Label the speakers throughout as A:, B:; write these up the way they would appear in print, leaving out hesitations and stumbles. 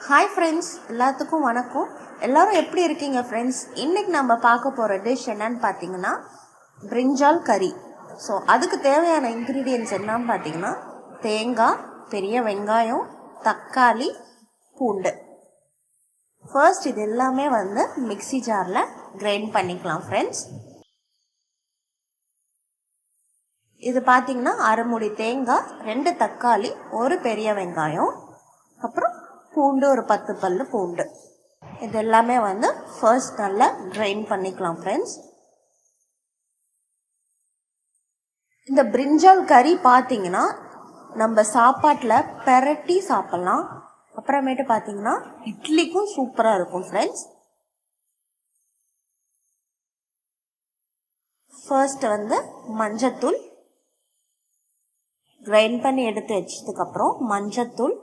A: Hi friends, எல்லாத்துக்கும் வணக்கம். எல்லோரும் எப்படி இருக்கீங்க ஃப்ரெண்ட்ஸ்? இன்றைக்கி நம்ம பார்க்க போகிற டிஷ் என்னன்னு பார்த்தீங்கன்னா பிரிஞ்சால் கறி. ஸோ அதுக்கு தேவையான இன்க்ரீடியன்ட்ஸ் என்னன்னு பார்த்தீங்கன்னா தேங்காய், பெரிய வெங்காயம், தக்காளி, பூண்டு. ஃபர்ஸ்ட் இது எல்லாமே மிக்ஸி ஜாரில் கிரைண்ட் பண்ணிக்கலாம் ஃப்ரெண்ட்ஸ். இது பார்த்தீங்கன்னா அரைமுடி தேங்காய், 2 தக்காளி, ஒரு பெரிய வெங்காயம், அப்புறம் பூண்டு ஒரு 10 பல்லு பூண்டு. இது எல்லாமே ஃபர்ஸ்ட் நல்லா கிரைண்ட் பண்ணிக்கலாம் ஃப்ரெண்ட்ஸ். இந்த பிரிஞ்சால் கறி பார்த்தீங்கன்னா நம்ம சாப்பாட்டில் பெரட்டி சாப்பிட்லாம். அப்புறமேட்டு பார்த்தீங்கன்னா இட்லிக்கும் சூப்பராக இருக்கும் ஃப்ரெண்ட்ஸ். ஃபர்ஸ்ட் மஞ்சத்தூள் கிரைண்ட் பண்ணி எடுத்து வச்சதுக்கப்புறம் மஞ்சத்தூள்,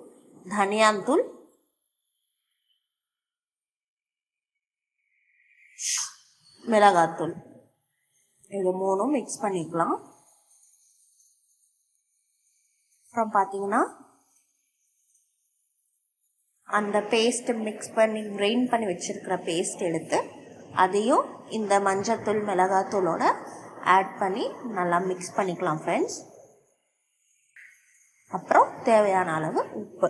A: தனியாத்தூள், மிளகாத்தூள், இது மூணும் மிக்ஸ் பண்ணிக்கலாம். அப்புறம் பார்த்தீங்கன்னா அந்த பேஸ்ட் மிக்ஸ் பண்ணி கிரைண்ட் பண்ணி வச்சிருக்கிற பேஸ்ட் எடுத்து அதையும் இந்த மஞ்சத்தூள் மிளகாத்தூளோட ஆட் பண்ணி நல்லா மிக்ஸ் பண்ணிக்கலாம் ஃப்ரெண்ட்ஸ். அப்புறம் தேவையான அளவு உப்பு,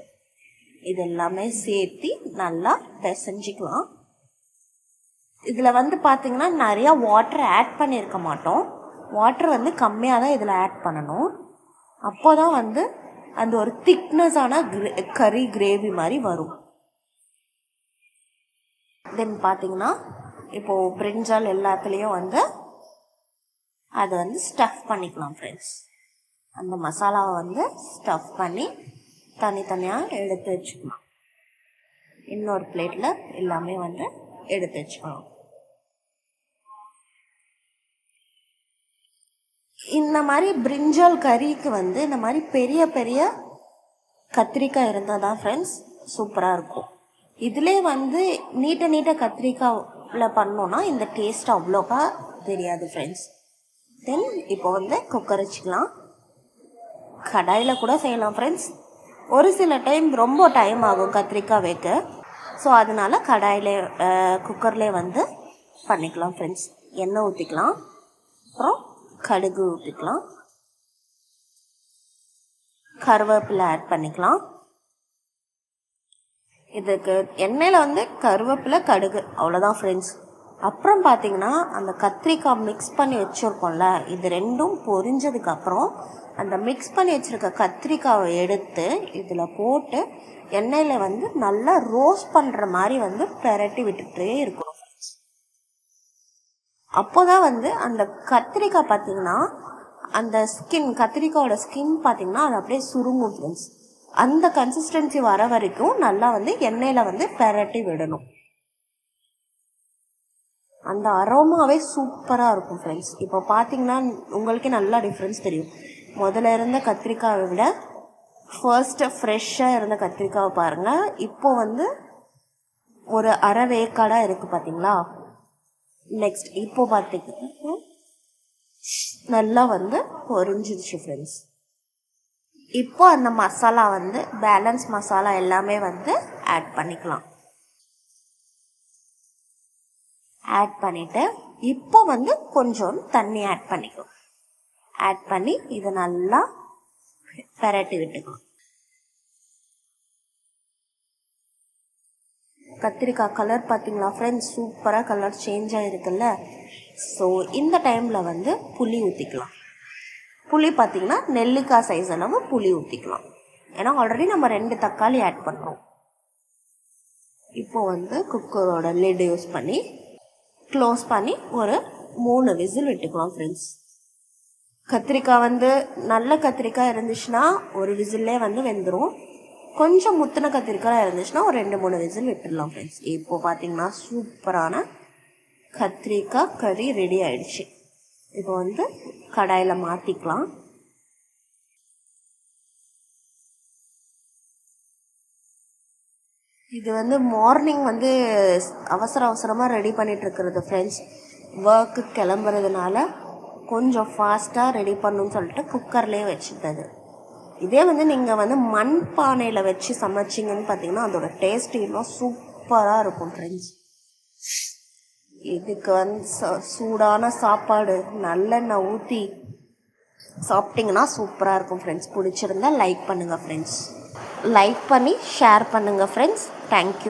A: இது எல்லாமே சேர்த்து நல்லா பிசைஞ்சிக்கலாம். இதில் பார்த்தீங்கன்னா நிறையா வாட்டர் ஆட் பண்ணியிருக்க மாட்டோம். வாட்டர் கம்மியாக தான் இதில் ஆட் பண்ணணும். அப்போ தான் அந்த ஒரு திக்னஸான கறி கிரேவி மாதிரி வரும். தென் பார்த்தீங்கன்னா இப்போது பிரிஞ்சால் எல்லாத்துலேயும் அதை ஸ்டஃப் பண்ணிக்கலாம் ஃப்ரெண்ட்ஸ். அந்த மசாலாவை ஸ்டஃப் பண்ணி தனித்தனியாக எடுத்து வச்சுக்கலாம். இன்னொரு பிளேட்டில் எல்லாமே எடுத்து வச்சுக்கணும். இந்த மாதிரி பிரிஞ்சால் கறிக்கு இந்த மாதிரி பெரிய பெரிய கத்திரிக்காய் இருந்தால் தான் ஃப்ரெண்ட்ஸ் சூப்பராக இருக்கும். இதிலே நீட்ட கத்திரிக்காயில் பண்ணோன்னா இந்த டேஸ்ட் அவ்வளோக்கா தெரியாது ஃப்ரெண்ட்ஸ். தென் இப்போ குக்கர் வச்சுக்கலாம். கடாயில் கூட செய்யலாம் ஃப்ரெண்ட்ஸ். ஒரு சில டைம் ரொம்ப டைம் ஆகும் கத்திரிக்காய் வைக்க. ஸோ அதனால் கடாயில் குக்கர்லேயே பண்ணிக்கலாம் ஃப்ரெண்ட்ஸ். எண்ணெய் ஊற்றிக்கலாம், அப்புறம் கடுகு ஊற்றிக்கலாம், கருவேப்பிலை ஆட் பண்ணிக்கலாம். இதுக்கு எண்ணெயில் கருவேப்பிலை, கடுகு அவ்வளோதான் ஃப்ரெண்ட்ஸ். அப்புறம் பார்த்தீங்கன்னா அந்த கத்திரிக்காய் மிக்ஸ் பண்ணி வச்சுருக்கோம்ல, இது ரெண்டும் பொரிஞ்சதுக்கப்புறம் அந்த மிக்ஸ் பண்ணி வச்சுருக்க கத்திரிக்காவை எடுத்து இதில் போட்டு எண்ணெயில் நல்லா ரோஸ்ட் பண்ணுற மாதிரி பெரட்டி விட்டுட்டே இருக்கணும். அப்போ தான் அந்த கத்திரிக்காய் பார்த்திங்கன்னா அந்த கத்திரிக்காயோட ஸ்கின் பார்த்திங்கன்னா அது அப்படியே சுருங்கும் ஃப்ரெண்ட்ஸ். அந்த கன்சிஸ்டன்சி வர வரைக்கும் நல்லா எண்ணெயில் பெரட்டி விடணும். அந்த அரோமாவே சூப்பராக இருக்கும் ஃப்ரெண்ட்ஸ். இப்போ பார்த்தீங்கன்னா உங்களுக்கே நல்லா டிஃப்ரென்ஸ் தெரியும். முதல்ல இருந்த கத்திரிக்காயை விட ஃபர்ஸ்ட்டு ஃப்ரெஷ்ஷாக இருந்த கத்திரிக்காவை பாருங்கள். இப்போது ஒரு அரை வேக்காடாக இருக்குது பார்த்தீங்களா. நெக்ஸ்ட் இப்போ பார்த்தீங்கன்னா நல்லா பொரிஞ்சிடுச்சு ஃப்ரெண்ட்ஸ். இப்போ அந்த மசாலா பேலன்ஸ் மசாலா எல்லாமே ஆட் பண்ணிக்கலாம். ஆட் பண்ணிவிட்டு இப்போ கொஞ்சம் தண்ணி ஆட் பண்ணிக்கலாம். ஆட் பண்ணி இதை நல்லா பெரட்டி விட்டுக்கலாம். கத்திரிக்காய் கலர் பார்த்தீங்களா ஃப்ரெண்ட்ஸ், சூப்பராக கலர் சேஞ்ச் ஆகிருக்குல்ல. ஸோ இந்த டைமில் புளி ஊற்றிக்கலாம். புளி பார்த்திங்கன்னா நெல்லிக்காய் சைஸ் அளவு புளி ஊற்றிக்கலாம். ஏன்னா ஆல்ரெடி நம்ம 2 தக்காளி ஆட் பண்ணுறோம். இப்போது குக்கரோட லிட் யூஸ் பண்ணி க்ளோஸ் பண்ணி ஒரு 3 விசில் விட்டுக்கலாம் ஃப்ரெண்ட்ஸ். கத்திரிக்காய் நல்ல கத்திரிக்காய் இருந்துச்சுன்னா ஒரு விசில்லே வெந்துடும். கொஞ்சம் முத்தின கத்திரிக்காய் இருந்துச்சுன்னா ஒரு 2-3 விசில் விட்டுடலாம் ஃப்ரெண்ட்ஸ். இப்போ பார்த்தீங்கன்னா சூப்பரான கத்திரிக்காய் கறி ரெடி ஆயிடுச்சு. இப்போ கடாயில் மாற்றிக்கலாம். இது மார்னிங் அவசர அவசரமாக ரெடி பண்ணிகிட்ருக்கிறது ஃப்ரெண்ட்ஸ். ஒர்க்கு கிளம்புறதுனால கொஞ்சம் ஃபாஸ்ட்டாக ரெடி பண்ணணும்னு சொல்லிட்டு குக்கர்லேயே வச்சுட்டது. இதே வந்து நீங்கள் வந்து மண் பானையில் வச்சு சமைச்சிங்கன்னு பார்த்தீங்கன்னா அதோட டேஸ்ட் இன்னும் சூப்பராக இருக்கும் ஃப்ரெண்ட்ஸ். இதுக்கு வந்து சூடான சாப்பாடு நல்லெண்ணெய் ஊற்றி சாப்பிட்டிங்கன்னா சூப்பராக இருக்கும் ஃப்ரெண்ட்ஸ். பிடிச்சிருந்தா லைக் பண்ணுங்கள் ஃப்ரெண்ட்ஸ். லைக் பண்ணி ஷேர் பண்ணுங்கள் ஃப்ரெண்ட்ஸ். தேங்க்யூ.